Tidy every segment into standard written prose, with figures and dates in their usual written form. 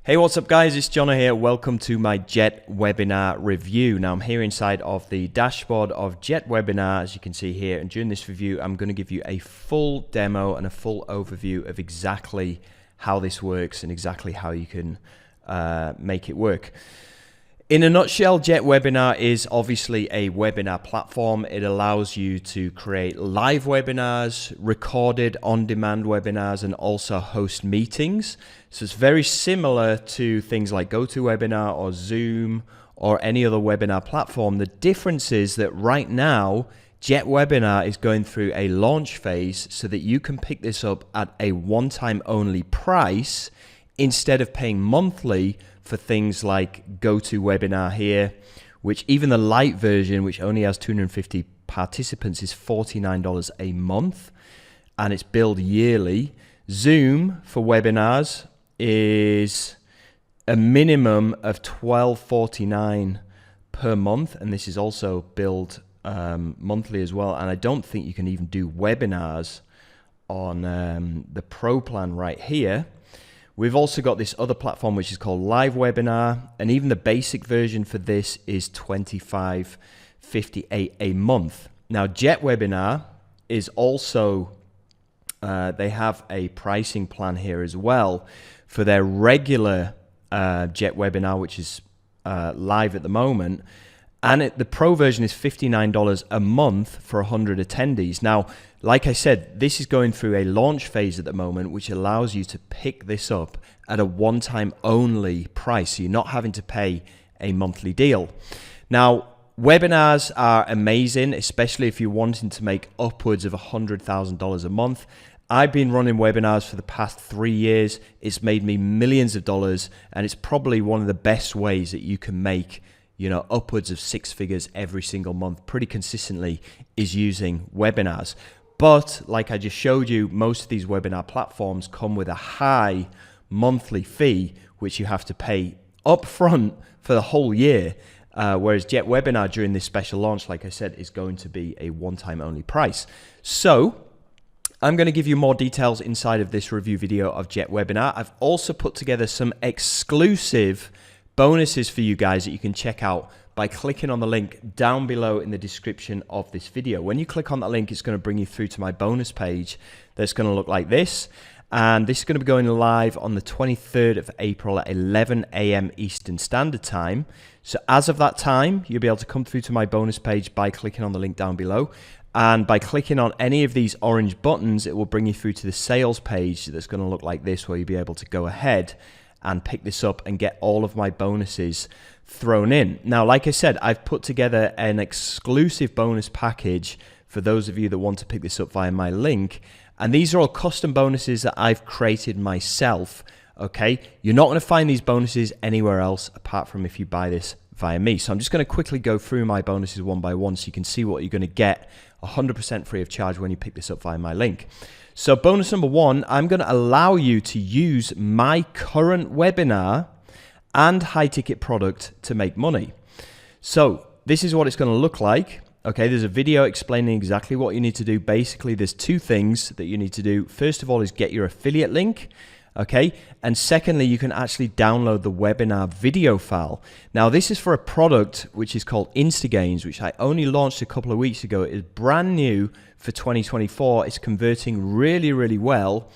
Hey, what's up guys? It's Jono here. Welcome to my JetWebinar review. Now I'm here inside of the dashboard of JetWebinar, as you can see here, and during this review I'm going to give you a full demo and a full overview of exactly how this works and exactly how you can make it work. In a nutshell, JetWebinar is obviously a webinar platform. It allows you to create live webinars, recorded on-demand webinars, and also host meetings. So it's very similar to things like GoToWebinar or Zoom or any other webinar platform. The difference is that right now, JetWebinar is going through a launch phase so that you can pick this up at a one-time only price instead of paying monthly for things like GoToWebinar here, which even the light version, which only has 250 participants, is $49 a month, and it's billed yearly. Zoom for webinars is a minimum of $12.49 per month, and this is also billed monthly as well. And I don't think you can even do webinars on the Pro plan right here. We've also got this other platform which is called Live Webinar, and even the basic version for this is $25.58 a month. Now JetWebinar is also, they have a pricing plan here as well for their regular JetWebinar, which is live at the moment. And the Pro version is $59 a month for 100 attendees. Now, like I said, this is going through a launch phase at the moment, which allows you to pick this up at a one-time only price. So you're not having to pay a monthly deal. Now, webinars are amazing, especially if you're wanting to make upwards of $100,000 a month. I've been running webinars for the past 3 years. It's made me millions of dollars, and it's probably one of the best ways that you can make, you know, upwards of 6 figures every single month pretty consistently is using webinars. But like I just showed you, most of these webinar platforms come with a high monthly fee, which you have to pay upfront for the whole year. Whereas JetWebinar during this special launch, like I said, is going to be a one-time only price. So I'm going to give you more details inside of this review video of JetWebinar. I've also put together some exclusive bonuses for you guys that you can check out by clicking on the link down below in the description of this video. When you click on that link, it's going to bring you through to my bonus page that's going to look like this. And this is going to be going live on the 23rd of April at 11 a.m. Eastern Standard Time. So as of that time, you'll be able to come through to my bonus page by clicking on the link down below. And by clicking on any of these orange buttons, it will bring you through to the sales page that's going to look like this, where you'll be able to go ahead and pick this up and get all of my bonuses thrown in. Now, like I said, I've put together an exclusive bonus package for those of you that want to pick this up via my link. And these are all custom bonuses that I've created myself, okay? You're not going to find these bonuses anywhere else apart from if you buy this via me. So I'm just going to quickly go through my bonuses one by one so you can see what you're going to get 100% free of charge when you pick this up via my link. So bonus number one, I'm going to allow you to use my current webinar and high ticket product to make money. So this is what it's going to look like. Okay, there's a video explaining exactly what you need to do. Basically, there's two things that you need to do. First of all is get your affiliate link. Okay, and secondly, you can actually download the webinar video file. Now, this is for a product which is called InstaGains, which I only launched a couple of weeks ago. It is brand new for 2024. It's converting really, really well.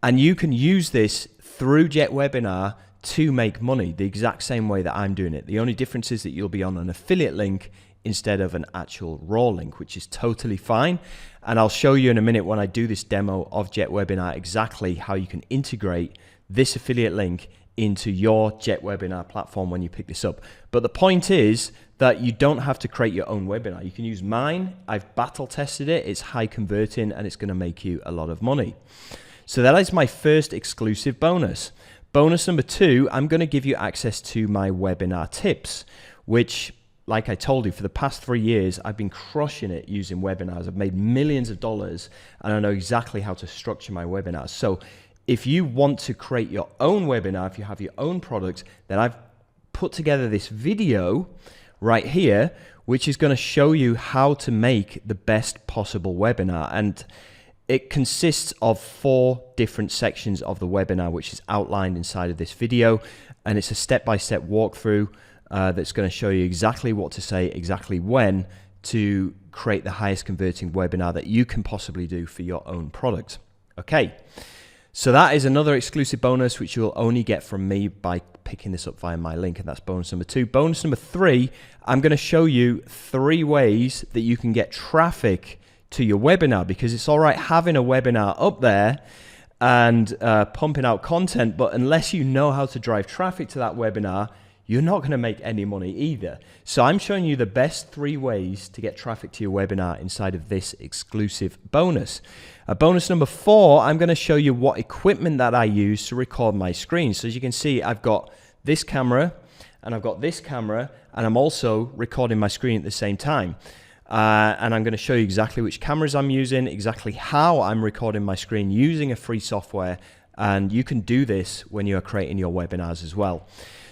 And you can use this through JetWebinar to make money the exact same way that I'm doing it. The only difference is that you'll be on an affiliate link instead of an actual raw link, which is totally fine. And I'll show you in a minute when I do this demo of JetWebinar exactly how you can integrate this affiliate link into your JetWebinar platform when you pick this up. But the point is that you don't have to create your own webinar. You can use mine. I've battle tested it. It's high converting and it's going to make you a lot of money. So that is my first exclusive bonus. Bonus number two, I'm going to give you access to my webinar tips, which, like I told you, for the past 3 years, I've been crushing it using webinars. I've made millions of dollars and I know exactly how to structure my webinars. So if you want to create your own webinar, if you have your own product, then I've put together this video right here, which is going to show you how to make the best possible webinar. And It consists of 4 different sections of the webinar, which is outlined inside of this video, and it's a step-by-step walkthrough that's going to show you exactly what to say, exactly when to create the highest converting webinar that you can possibly do for your own product. Okay, so that is another exclusive bonus which you'll only get from me by picking this up via my link, and that's bonus number 2. Bonus number 3, I'm going to show you 3 ways that you can get traffic to your webinar, because it's all right having a webinar up there and pumping out content, but unless you know how to drive traffic to that webinar, you're not going to make any money either. So I'm showing you the best 3 ways to get traffic to your webinar inside of this exclusive bonus. Bonus number 4, I'm going to show you what equipment that I use to record my screen. So as you can see, I've got this camera and I've got this camera, and I'm also recording my screen at the same time. And I'm going to show you exactly which cameras I'm using, exactly how I'm recording my screen using a free software, and you can do this when you are creating your webinars as well.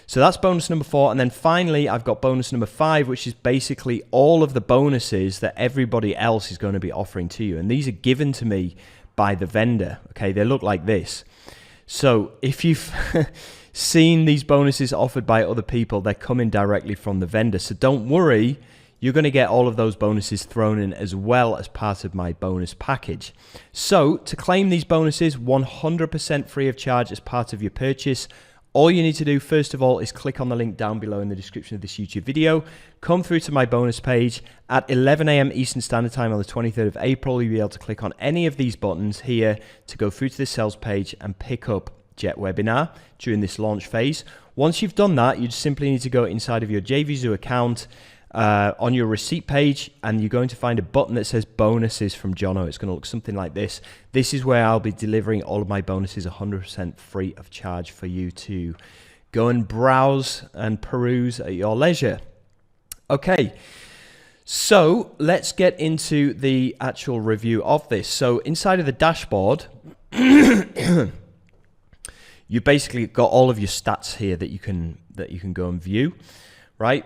So that's bonus number 4, and then finally I've got bonus number 5, which is basically all of the bonuses that everybody else is going to be offering to you, and these are given to me by the vendor. Okay, they look like this. So if you've seen these bonuses offered by other people, they're coming directly from the vendor, so don't worry. You're going to get all of those bonuses thrown in as well as part of my bonus package. So to claim these bonuses 100% free of charge as part of your purchase, all you need to do first of all is click on the link down below in the description of this YouTube video, come through to my bonus page. At 11 AM Eastern Standard Time on the 23rd of April, you'll be able to click on any of these buttons here to go through to the sales page and pick up JetWebinar during this launch phase. Once you've done that, you just simply need to go inside of your JVZoo account, on your receipt page, and you're going to find a button that says bonuses from Jono. It's going to look something like this. This is where I'll be delivering all of my bonuses 100% free of charge for you to go and browse and peruse at your leisure. Okay, so let's get into the actual review of this. So inside of the dashboard, you basically got all of your stats here that you can go and view, right?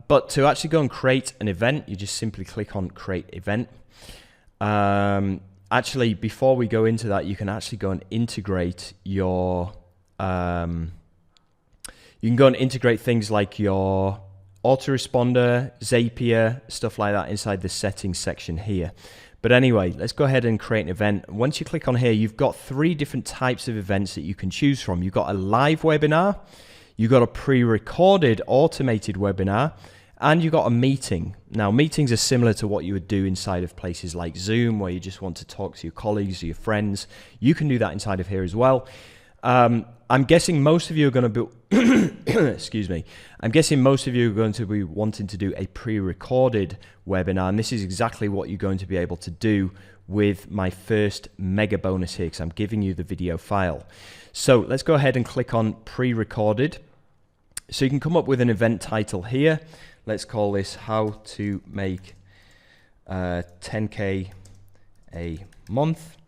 But to actually go and create an event, you just simply click on create event. Actually, before we go into that, you can actually go and integrate your, you can go and integrate things like your autoresponder, Zapier, stuff like that inside the settings section here. But anyway, let's go ahead and create an event. Once you click on here, you've got 3 different types of events that you can choose from. You've got a live webinar, you've got a pre-recorded automated webinar, and you've got a meeting. Now, meetings are similar to what you would do inside of places like Zoom, where you just want to talk to your colleagues or your friends. You can do that inside of here as well. I'm guessing most of you are going to be, excuse me, I'm guessing most of you are going to be wanting to do a pre-recorded webinar, and this is exactly what you're going to be able to do with my first mega bonus here, because I'm giving you the video file. So let's go ahead and click on pre-recorded. So you can come up with an event title here. Let's call this how to make 10K a month.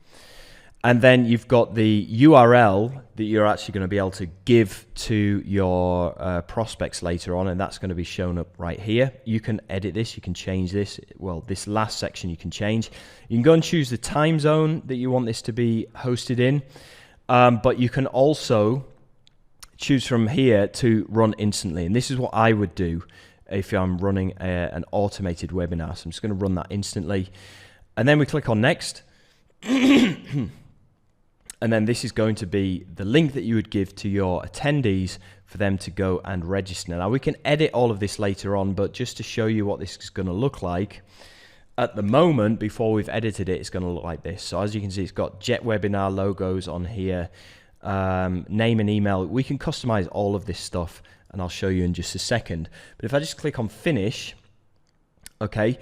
And then you've got the URL that you're actually going to be able to give to your prospects later on, and that's going to be shown up right here. You can edit this, you can change this. Well, this last section you can change. You can go and choose the time zone that you want this to be hosted in, but you can also choose from here to run instantly, and this is what I would do if I'm running an automated webinar. So I'm just going to run that instantly, and then we click on next. And then this is going to be the link that you would give to your attendees for them to go and register. Now, we can edit all of this later on, but just to show you what this is going to look like, at the moment, before we've edited it, it's going to look like this. So as you can see, it's got JetWebinar logos on here, name and email. We can customize all of this stuff, and I'll show you in just a second. But if I just click on finish, okay,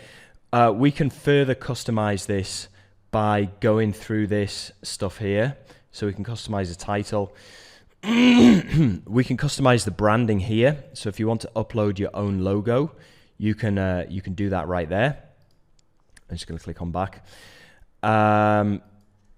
we can further customize this by going through this stuff here. So we can customize the title. We can customize the branding here. So if you want to upload your own logo, you can do that right there. I'm just going to click on back.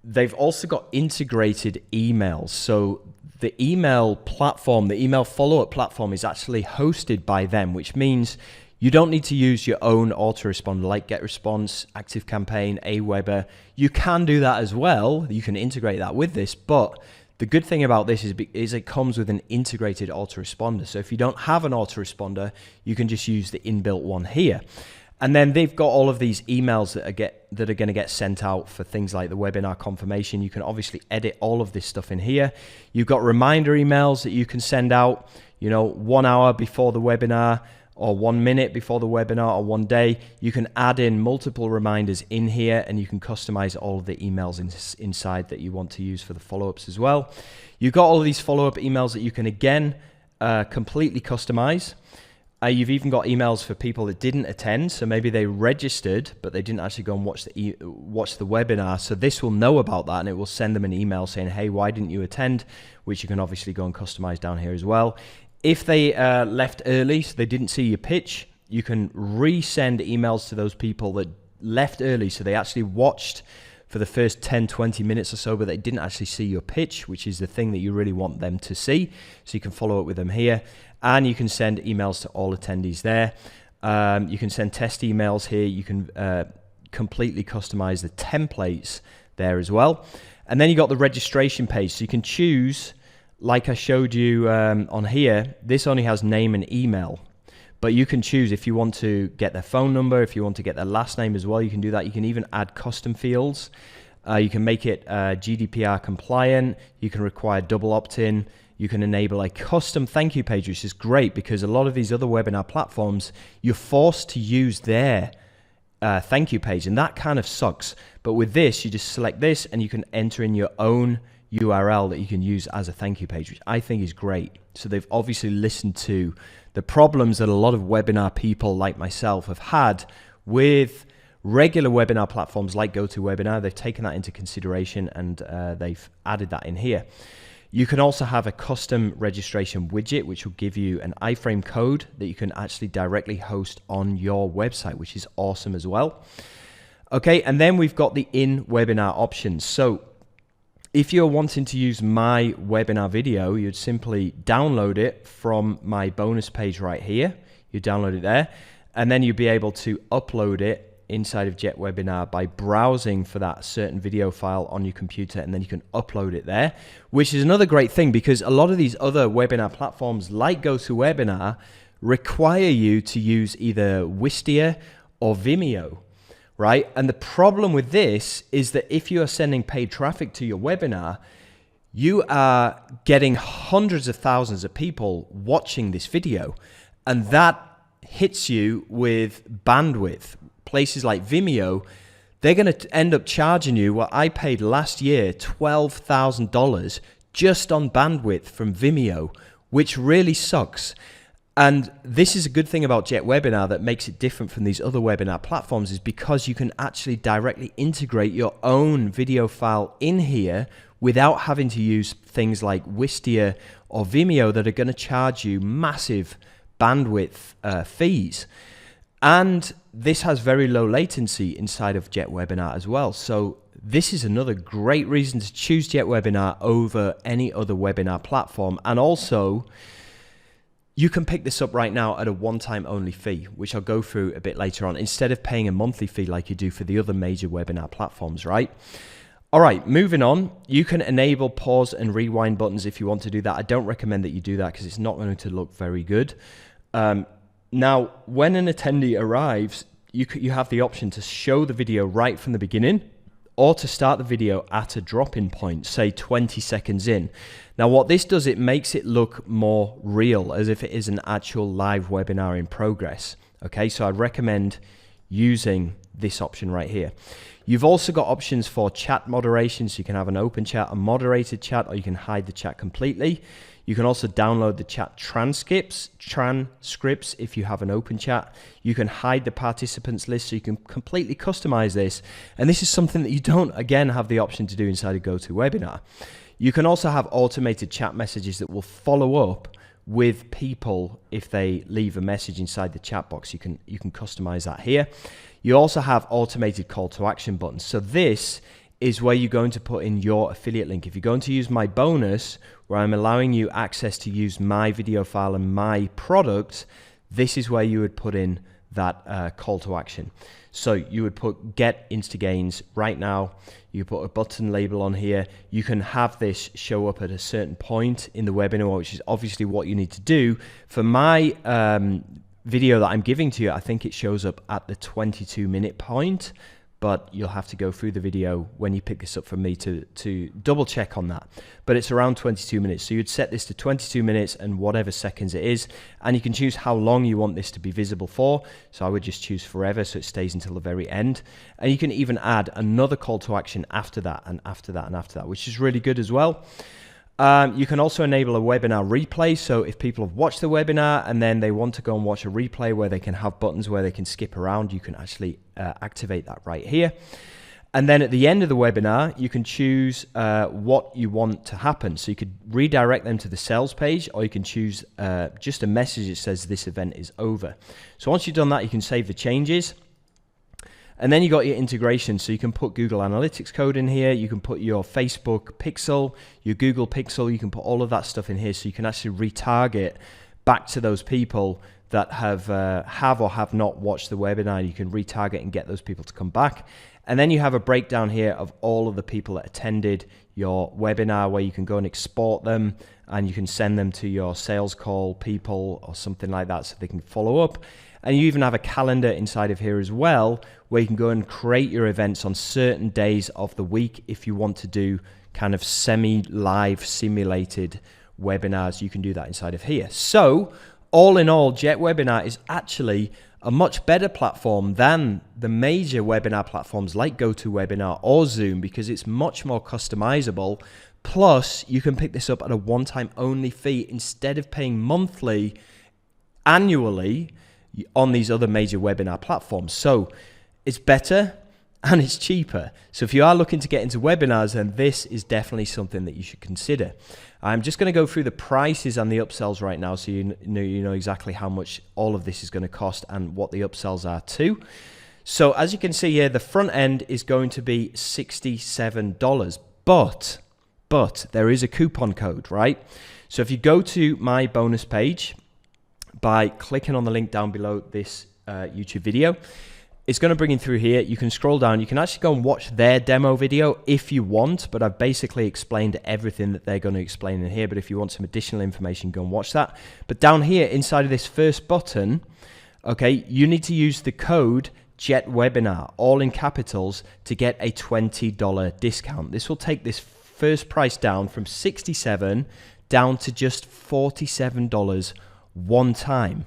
They've also got integrated emails. So the email platform, the email follow-up platform is actually hosted by them, which means You don't need to use your own autoresponder like GetResponse, ActiveCampaign, Aweber. You can do that as well. You can integrate that with this, but the good thing about this is it comes with an integrated autoresponder. So if you don't have an autoresponder, you can just use the inbuilt one here. And then they've got all of these emails that are going to get sent out for things like the webinar confirmation. You can obviously edit all of this stuff in here. You've got reminder emails that you can send out, 1 hour before the webinar, or 1 minute before the webinar, or 1 day. You can add in multiple reminders in here, and you can customize all of the emails inside that you want to use for the follow-ups as well. You've got all of these follow-up emails that you can, again, completely customize. You've even got emails for people that didn't attend, so maybe they registered, but they didn't actually go and watch the webinar. So this will know about that, and it will send them an email saying, hey, why didn't you attend? Which you can obviously go and customize down here as well. If they left early, so they didn't see your pitch, you can resend emails to those people that left early, so they actually watched for the first 10, 20 minutes or so, but they didn't actually see your pitch, which is the thing that you really want them to see. So you can follow up with them here, and you can send emails to all attendees there. You can send test emails here. You can completely customize the templates there as well. And then you got the registration page, so you can choose, like I showed you on here, this only has name and email. But you can choose if you want to get their phone number, if you want to get their last name as well, you can do that. You can even add custom fields. You can make it GDPR compliant. You can require double opt-in. You can enable a custom thank you page, which is great because a lot of these other webinar platforms, you're forced to use their thank you page, and that kind of sucks. But with this, you just select this and you can enter in your own URL that you can use as a thank you page, which I think is great. So they've obviously listened to the problems that a lot of webinar people like myself have had with regular webinar platforms like GoToWebinar. They've taken that into consideration, and they've added that in here. You can also have a custom registration widget, which will give you an iframe code that you can actually directly host on your website, which is awesome as well. Okay, and then we've got the in-webinar options. So if you're wanting to use my webinar video, you'd simply download it from my bonus page right here. You download it there, and then you'd be able to upload it inside of JetWebinar by browsing for that certain video file on your computer, and then you can upload it there, which is another great thing because a lot of these other webinar platforms like GoToWebinar require you to use either Wistia or Vimeo. Right? And the problem with this is that if you are sending paid traffic to your webinar, you are getting hundreds of thousands of people watching this video, and that hits you with bandwidth. Places like Vimeo, they're going to end up charging you what I paid last year, $12,000 just on bandwidth from Vimeo, which really sucks. And this is a good thing about JetWebinar that makes it different from these other webinar platforms, is because you can actually directly integrate your own video file in here without having to use things like Wistia or Vimeo that are going to charge you massive bandwidth fees. And this has very low latency inside of JetWebinar as well. So this is another great reason to choose JetWebinar over any other webinar platform. And also, you can pick this up right now at a one-time only fee, which I'll go through a bit later on, instead of paying a monthly fee like you do for the other major webinar platforms, right? All right, moving on. You can enable pause and rewind buttons if you want to do that. I don't recommend that you do that because it's not going to look very good. Now, when an attendee arrives, you have the option to show the video right from the beginning, or to start the video at a drop-in point, say 20 seconds in. Now what this does, it makes it look more real, as if it is an actual live webinar in progress. Okay, so I'd recommend using this option right here. You've also got options for chat moderation, so you can have an open chat, a moderated chat, or you can hide the chat completely. You can also download the chat transcripts if you have an open chat. You can hide the participants list, so you can completely customize this. And this is something that you don't, again, have the option to do inside of GoToWebinar. You can also have automated chat messages that will follow up with people if they leave a message inside the chat box. You can customize that here. You also have automated call to action buttons. So this is where you're going to put in your affiliate link. If you're going to use my bonus, where I'm allowing you access to use my video file and my product, this is where you would put in that call to action. So you would put get Instagains right now. You put a button label on here. You can have this show up at a certain point in the webinar, which is obviously what you need to do. For my video that I'm giving to you, I think it shows up at the 22-minute point, but you'll have to go through the video when you pick this up from me to double check on that. But it's around 22 minutes. So you'd set this to 22 minutes and whatever seconds it is, and you can choose how long you want this to be visible for. So I would just choose forever, so it stays until the very end. And you can even add another call to action after that and after that and after that, which is really good as well. You can also enable a webinar replay. So if people have watched the webinar and then they want to go and watch a replay where they can have buttons where they can skip around, you can actually activate that right here. And then at the end of the webinar, you can choose what you want to happen. So you could redirect them to the sales page, or you can choose just a message that says this event is over. So once you've done that, you can save the changes. And then you got your integration, so you can put Google Analytics code in here, you can put your Facebook pixel, your Google pixel, you can put all of that stuff in here, so you can actually retarget back to those people that have or have not watched the webinar. You can retarget and get those people to come back. And then you have a breakdown here of all of the people that attended your webinar, where you can go and export them and you can send them to your sales call people or something like that so they can follow up. And you even have a calendar inside of here as well, where you can go and create your events on certain days of the week. If you want to do kind of semi-live simulated webinars, you can do that inside of here. So all in all, JetWebinar is actually a much better platform than the major webinar platforms like GoToWebinar or Zoom, because it's much more customizable. Plus, you can pick this up at a one-time only fee instead of paying monthly, annually, on these other major webinar platforms. So it's better and it's cheaper. So if you are looking to get into webinars, then this is definitely something that you should consider. I'm just going to go through the prices and the upsells right now, so you know exactly how much all of this is going to cost and what the upsells are too. So as you can see here, the front end is going to be $67, but there is a coupon code, right? So if you go to my bonus page by clicking on the link down below this YouTube video, it's going to bring you through here. You can scroll down. You can actually go and watch their demo video if you want, but I've basically explained everything that they're going to explain in here. But if you want some additional information, go and watch that. But down here inside of this first button, okay, you need to use the code JetWebinar, all in capitals, to get a $20 discount. This will take this first price down from $67 down to just $47 one time,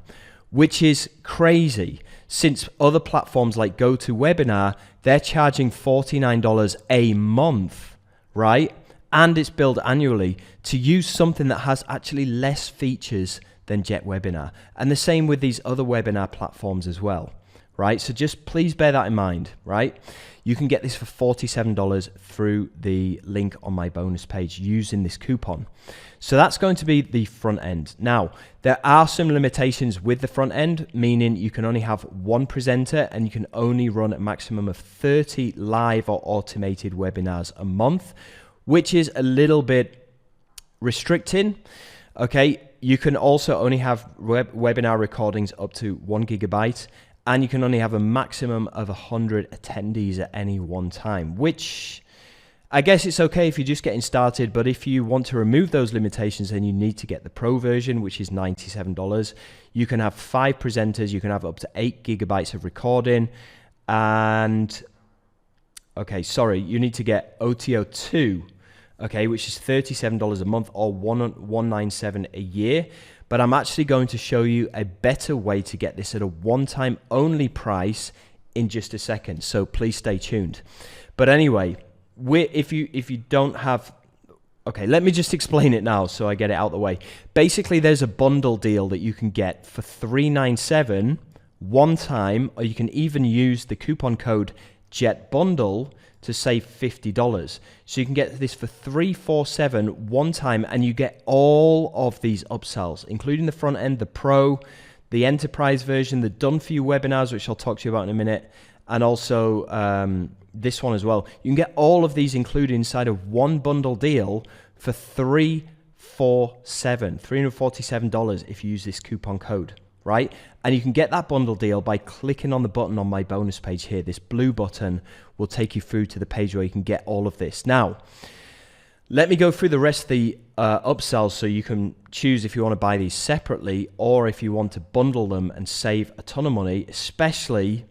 which is crazy, since other platforms like GoToWebinar, they're charging $49 a month, right? And it's billed annually to use something that has actually less features than JetWebinar. And the same with these other webinar platforms as well, right? So just please bear that in mind, right? You can get this for $47 through the link on my bonus page using this coupon. So that's going to be the front end. Now, there are some limitations with the front end, meaning you can only have one presenter and you can only run a maximum of 30 live or automated webinars a month, which is a little bit restricting. Okay, you can also only have webinar recordings up to 1 gigabyte, and you can only have a maximum of 100 attendees at any one time, which I guess it's okay if you're just getting started, but if you want to remove those limitations, then you need to get the Pro version, which is $97. You can have 5 presenters, you can have up to 8 gigabytes of recording, and okay, sorry, you need to get OTO 2, okay, which is $37 a month or $197 a year. But I'm actually going to show you a better way to get this at a one-time only price in just a second. So please stay tuned. But anyway, if you don't have, okay, let me just explain it now so I get it out the way. Basically, there's a bundle deal that you can get for $397 one time, or you can even use the coupon code JETBUNDLE to save $50. So you can get this for $347 one time, and you get all of these upsells, including the front end, the Pro, the Enterprise version, the done for you webinars, which I'll talk to you about in a minute, and also this one as well. You can get all of these included inside of one bundle deal for $347 if you use this coupon code, right? And you can get that bundle deal by clicking on the button on my bonus page here. This blue button will take you through to the page where you can get all of this. Now, let me go through the rest of the upsells so you can choose if you want to buy these separately or if you want to bundle them and save a ton of money, especially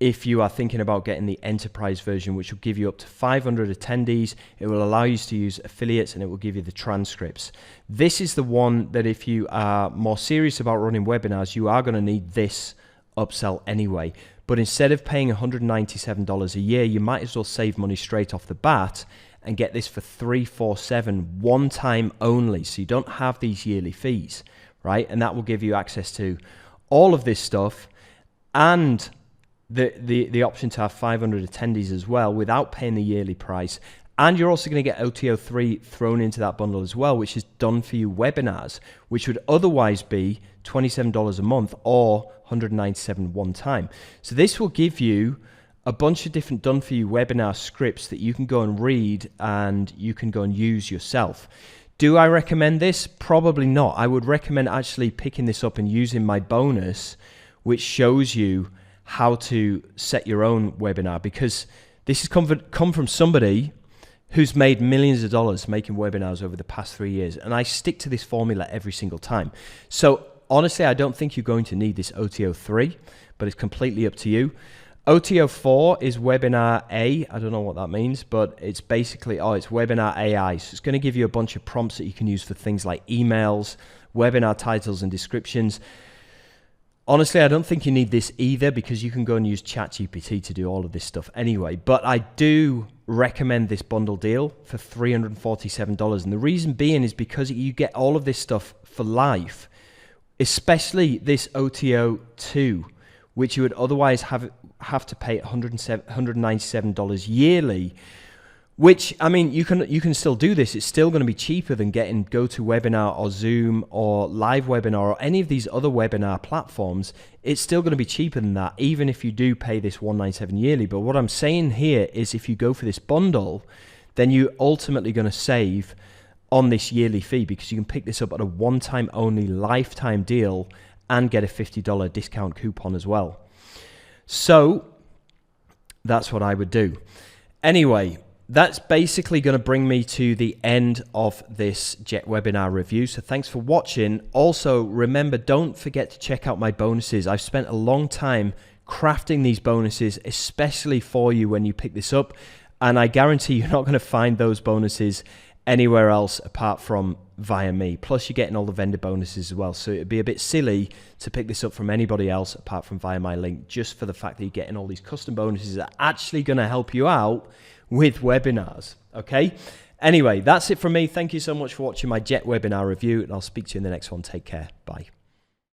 if you are thinking about getting the enterprise version, which will give you up to 500 attendees. It will allow you to use affiliates and it will give you the transcripts. This is the one that if you are more serious about running webinars, you are going to need this upsell anyway. But instead of paying $197 a year, you might as well save money straight off the bat and get this for $347 one time only. So you don't have these yearly fees, right? And that will give you access to all of this stuff and the option to have 500 attendees as well without paying the yearly price. And you're also going to get OTO3 thrown into that bundle as well, which is done for you webinars, which would otherwise be $27 a month or $197 one time. So this will give you a bunch of different done for you webinar scripts that you can go and read and you can go and use yourself. Do I recommend this? Probably not. I would recommend actually picking this up and using my bonus, which shows you how to set your own webinar, because this has come from somebody who's made millions of dollars making webinars over the past 3 years, and I stick to this formula every single time. So honestly, I don't think you're going to need this OTO3, but it's completely up to you. OTO4 is Webinar A. I don't know what that means, but it's basically, it's Webinar AI. So it's going to give you a bunch of prompts that you can use for things like emails, webinar titles and descriptions. Honestly, I don't think you need this either because you can go and use ChatGPT to do all of this stuff anyway. But I do recommend this bundle deal for $347. And the reason being is because you get all of this stuff for life, especially this OTO2, which you would otherwise have to pay $197 yearly. Which, I mean, you can still do this. It's still going to be cheaper than getting GoToWebinar or Zoom or LiveWebinar or any of these other webinar platforms. It's still going to be cheaper than that, even if you do pay this $197 yearly. But what I'm saying here is if you go for this bundle, then you're ultimately going to save on this yearly fee because you can pick this up at a one-time only lifetime deal and get a $50 discount coupon as well. So that's what I would do. Anyway, that's basically going to bring me to the end of this JetWebinar review. So thanks for watching. Also, remember, don't forget to check out my bonuses. I've spent a long time crafting these bonuses, especially for you when you pick this up. And I guarantee you're not going to find those bonuses anywhere else apart from via me. Plus, you're getting all the vendor bonuses as well. So it'd be a bit silly to pick this up from anybody else apart from via my link, just for the fact that you're getting all these custom bonuses that are actually going to help you out with webinars, okay? Anyway, that's it from me. Thank you so much for watching my JetWebinar review, and I'll speak to you in the next one. Take care. Bye.